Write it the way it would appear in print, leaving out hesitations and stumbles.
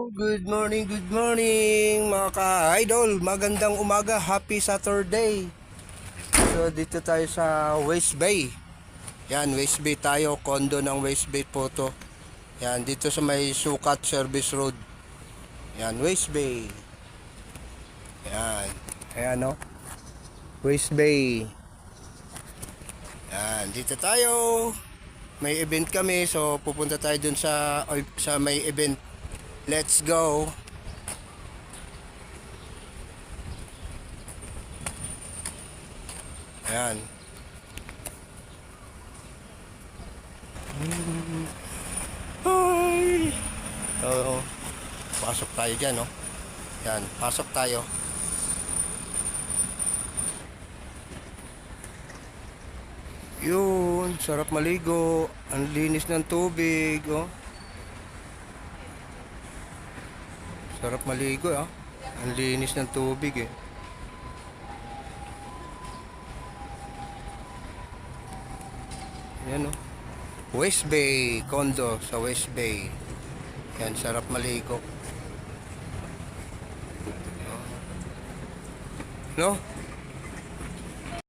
Good morning mga ka-idol. Magandang umaga, happy Saturday. So dito tayo sa West Bay. Yan, West Bay tayo, condo ng West Bay po to. Yan, dito sa may Sukat Service Road. Yan, West Bay. Yan, ayan no. West Bay. Yan, dito tayo. May event kami, so pupunta tayo dun sa may event. Let's go. Ayan. Hi. So, pasok tayo dyan, no? Yan, pasok tayo. Yun, sarap maligo. Ang linis ng tubig, oh. Sarap maligo, ah. Ang linis ng tubig, eh. Yan, oh. West Bay, condo sa West Bay. Yan, sarap maligo. No?